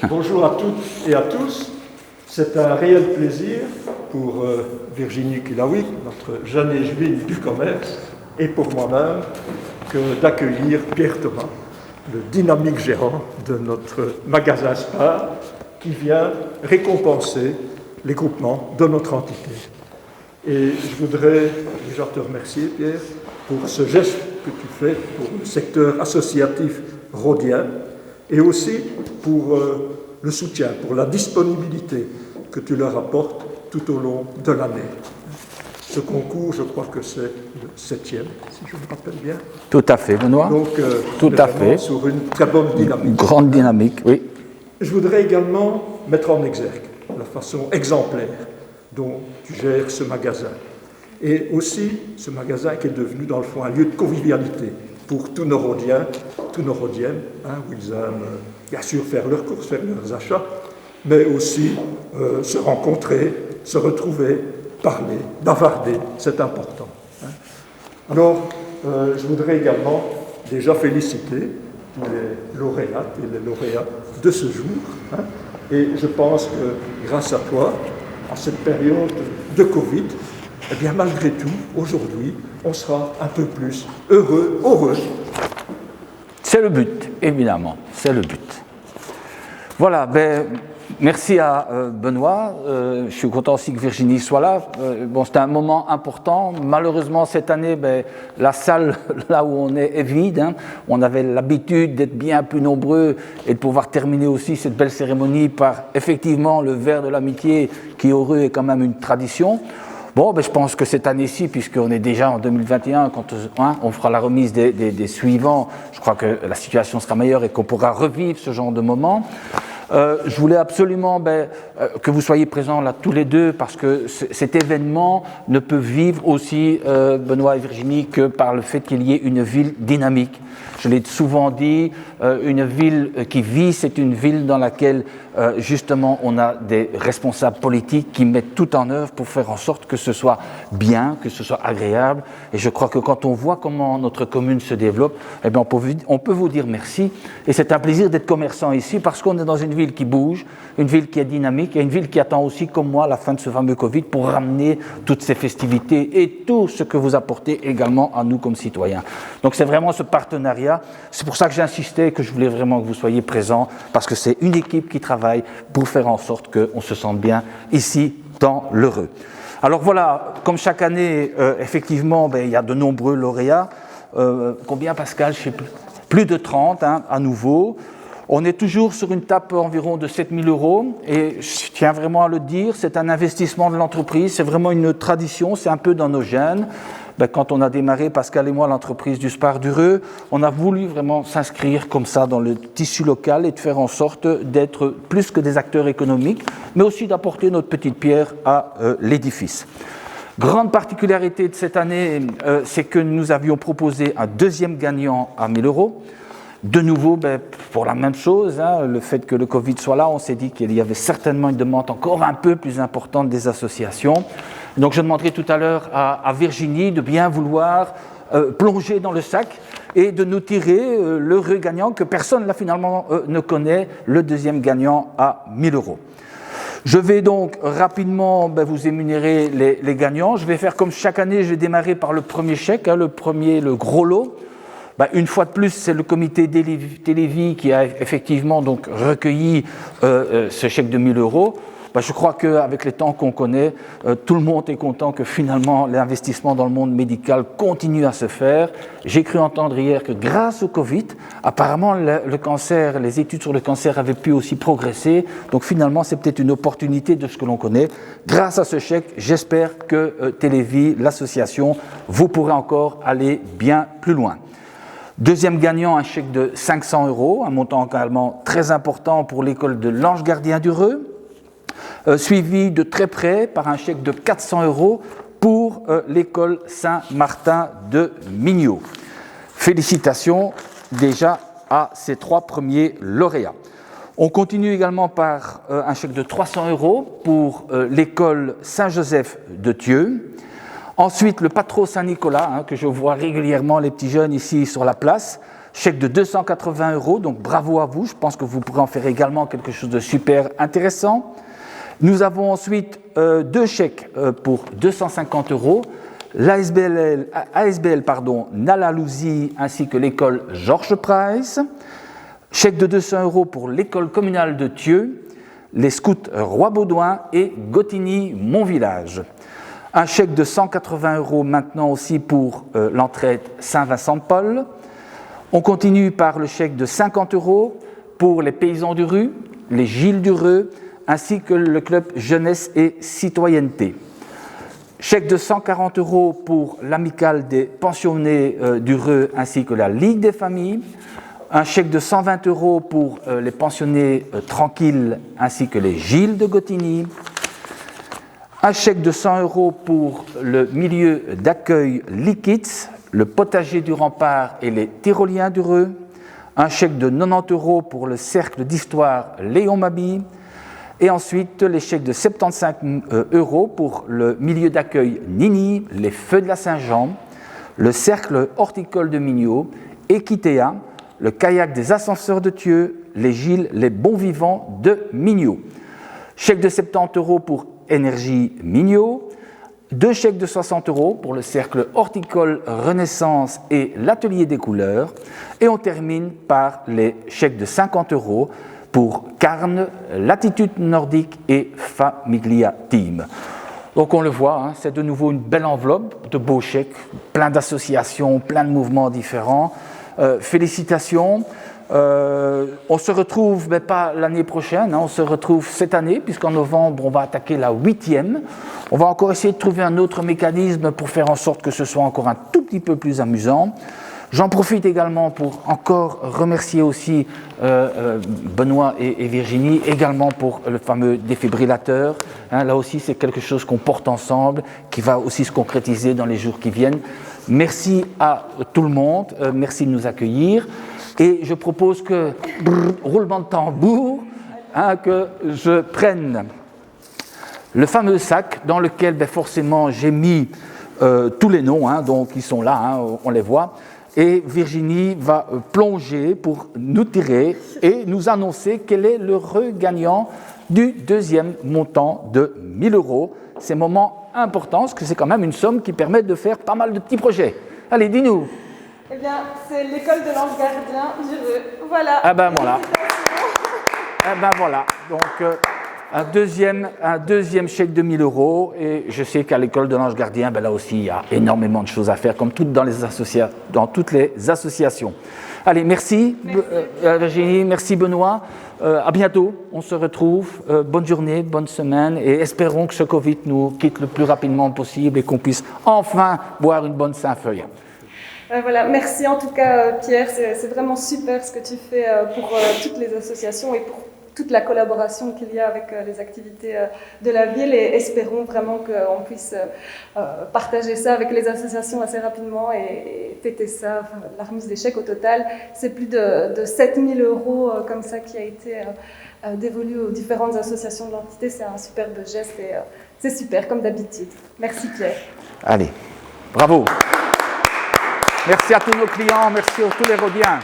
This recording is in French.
Bonjour à toutes et à tous. C'est un réel plaisir pour Virginie Kulawick, notre jeune échevine du commerce, et pour moi-même, d'accueillir Pierre Thomas, le dynamique gérant de notre magasin Spar, qui vient récompenser les groupements de notre entité. Et je voudrais déjà te remercier, Pierre, pour ce geste que tu fais pour le secteur associatif rhodien et aussi pour le soutien, pour la disponibilité que tu leur apportes tout au long de l'année. Ce concours, je crois que c'est le 7e, si je me rappelle bien. Tout à fait, Benoît. Donc, tout à fait. Sur une très bonne dynamique. Une grande dynamique, oui. Je voudrais également mettre en exergue la façon exemplaire dont tu gères ce magasin. Et aussi ce magasin qui est devenu, dans le fond, un lieu de convivialité pour tous nos Rhodiens, où ils aiment bien sûr faire leurs courses, faire leurs achats, mais aussi se rencontrer, se retrouver, parler, bavarder, c'est important. Alors, je voudrais également déjà féliciter les lauréates et les lauréats de ce jour, et je pense que grâce à toi, à cette période de Covid, eh bien malgré tout, aujourd'hui, on sera un peu plus heureux. C'est le but, évidemment, c'est le but. Voilà, merci à Benoît, je suis content aussi que Virginie soit là. C'était un moment important. Malheureusement, cette année, la salle, là où on est vide. On avait l'habitude d'être bien plus nombreux et de pouvoir terminer aussi cette belle cérémonie par, effectivement, le verre de l'amitié qui, heureux, est quand même une tradition. Je pense que cette année-ci, puisqu'on est déjà en 2021, quand on fera la remise des suivants, je crois que la situation sera meilleure et qu'on pourra revivre ce genre de moment. Je voulais absolument que vous soyez présents là tous les deux, parce que cet événement ne peut vivre aussi, Benoît et Virginie, que par le fait qu'il y ait une ville dynamique. Je l'ai souvent dit, une ville qui vit, c'est une ville dans laquelle justement on a des responsables politiques qui mettent tout en œuvre pour faire en sorte que ce soit bien, que ce soit agréable. Et je crois que quand on voit comment notre commune se développe, on peut vous dire merci. Et c'est un plaisir d'être commerçant ici, parce qu'on est dans une ville qui bouge, une ville qui est dynamique, et une ville qui attend aussi, comme moi, la fin de ce fameux Covid pour ramener toutes ces festivités et tout ce que vous apportez également à nous comme citoyens. Donc c'est vraiment ce partenariat. C'est pour ça que j'insistais, que je voulais vraiment que vous soyez présents, parce que c'est une équipe qui travaille pour faire en sorte qu'on se sente bien ici dans l'Heureux. Alors voilà, comme chaque année, effectivement, il y a de nombreux lauréats. Combien, Pascal? Je sais plus de 30 à nouveau. On est toujours sur une tape environ de 7 000 €, et je tiens vraiment à le dire, c'est un investissement de l'entreprise, c'est vraiment une tradition, c'est un peu dans nos gènes. Quand on a démarré, Pascal et moi, l'entreprise du Spar d'Heureux, on a voulu vraiment s'inscrire comme ça dans le tissu local et de faire en sorte d'être plus que des acteurs économiques, mais aussi d'apporter notre petite pierre à l'édifice. Grande particularité de cette année, c'est que nous avions proposé un deuxième gagnant à 1 000 €. De nouveau, pour la même chose, le fait que le Covid soit là, on s'est dit qu'il y avait certainement une demande encore un peu plus importante des associations. Donc je demanderai tout à l'heure à Virginie de bien vouloir plonger dans le sac et de nous tirer l'heureux gagnant que personne là finalement ne connaît, le deuxième gagnant à 1 000 €. Je vais donc rapidement vous énumérer les gagnants. Je vais faire comme chaque année, je vais démarrer par le premier chèque, le gros lot. Une fois de plus, c'est le comité Télévis qui a effectivement donc recueilli ce chèque de 1 000 €. Je crois qu'avec les temps qu'on connaît, tout le monde est content que finalement l'investissement dans le monde médical continue à se faire. J'ai cru entendre hier que grâce au Covid, apparemment le cancer, les études sur le cancer avaient pu aussi progresser. Donc finalement, c'est peut-être une opportunité de ce que l'on connaît. Grâce à ce chèque, j'espère que Télévis, l'association, vous pourrez encore aller bien plus loin. Deuxième gagnant, un chèque de 500 €, un montant également très important pour l'école de l'Ange Gardien d'Heureux, suivi de très près par un chèque de 400 € pour l'école Saint-Martin de Mignot. Félicitations déjà à ces 3 premiers lauréats. On continue également par un chèque de 300 € pour l'école Saint-Joseph de Thieux. Ensuite, le Patro Saint-Nicolas, que je vois régulièrement les petits jeunes ici sur la place, chèque de 280 €, donc bravo à vous, je pense que vous pourrez en faire également quelque chose de super intéressant. Nous avons ensuite 2 chèques pour 250 €, l'ASBL Nalalousie ainsi que l'école Georges Price, chèque de 200 € pour l'école communale de Thieux, les scouts Roi-Baudouin et Gotigny, mon village. Un chèque de 180 € maintenant aussi pour l'entraide Saint-Vincent-de-Paul. On continue par le chèque de 50 € pour les paysans du Rue, les Gilles du Reux, ainsi que le club Jeunesse et Citoyenneté. Chèque de 140 € pour l'amicale des pensionnés du Reux, ainsi que la Ligue des familles. Un chèque de 120 € pour les pensionnés tranquilles, ainsi que les Gilles de Gotigny. Un chèque de 100 € pour le milieu d'accueil Likitz, le potager du Rempart et les Tyroliens du Reux. Un chèque de 90 € pour le cercle d'histoire Léon Mabille. Et ensuite, les chèques de 75 € pour le milieu d'accueil Nini, les Feux de la Saint-Jean, le cercle horticole de Mignot, Equitea, le kayak des ascenseurs de Thieux, les Gilles, les bons vivants de Mignot. Chèque de 70 € pour Énergie Mignot, 2 chèques de 60 € pour le cercle horticole Renaissance et l'atelier des couleurs. Et on termine par les chèques de 50 € pour Carne, Latitude Nordique et Famiglia Team. Donc on le voit, hein, c'est de nouveau une belle enveloppe de beaux chèques, plein d'associations, plein de mouvements différents. Félicitations. On se retrouve, mais pas l'année prochaine, hein, on se retrouve cette année, puisqu'en novembre, on va attaquer la 8e. On va encore essayer de trouver un autre mécanisme pour faire en sorte que ce soit encore un tout petit peu plus amusant. J'en profite également pour encore remercier aussi Benoît et Virginie, également pour le fameux défibrillateur. Hein, là aussi, c'est quelque chose qu'on porte ensemble, qui va aussi se concrétiser dans les jours qui viennent. Merci à tout le monde, merci de nous accueillir. Et je propose que, roulement de tambour, hein, que je prenne le fameux sac dans lequel forcément j'ai mis tous les noms, hein, donc ils sont là, hein, on les voit. Et Virginie va plonger pour nous tirer et nous annoncer quel est le gagnant du deuxième montant de 1 000 €. C'est un moment important, parce que c'est quand même une somme qui permet de faire pas mal de petits projets. Allez, dis-nous. Eh bien, c'est l'école de l'Ange Gardien du Reux. Voilà. Ah ben voilà. Ah ben voilà. Donc, un deuxième chèque de 1 000 €. Et je sais qu'à l'école de l'Ange Gardien, là aussi, il y a énormément de choses à faire, comme dans toutes les associations. Allez, merci Virginie, merci Benoît. À bientôt, on se retrouve. Bonne journée, bonne semaine, et espérons que ce Covid nous quitte le plus rapidement possible et qu'on puisse enfin boire une bonne Saint-Feuille. Voilà, merci en tout cas Pierre, c'est vraiment super ce que tu fais pour toutes les associations et pour toute la collaboration qu'il y a avec les activités de la ville, et espérons vraiment qu'on puisse partager ça avec les associations assez rapidement et fêter ça. Enfin, la remise des chèques au total, c'est plus de 7 000 € comme ça qui a été dévolu aux différentes associations de l'entité. C'est un superbe geste et c'est super comme d'habitude. Merci Pierre. Allez, bravo. Merci à tous nos clients, merci à tous les Rhodiens.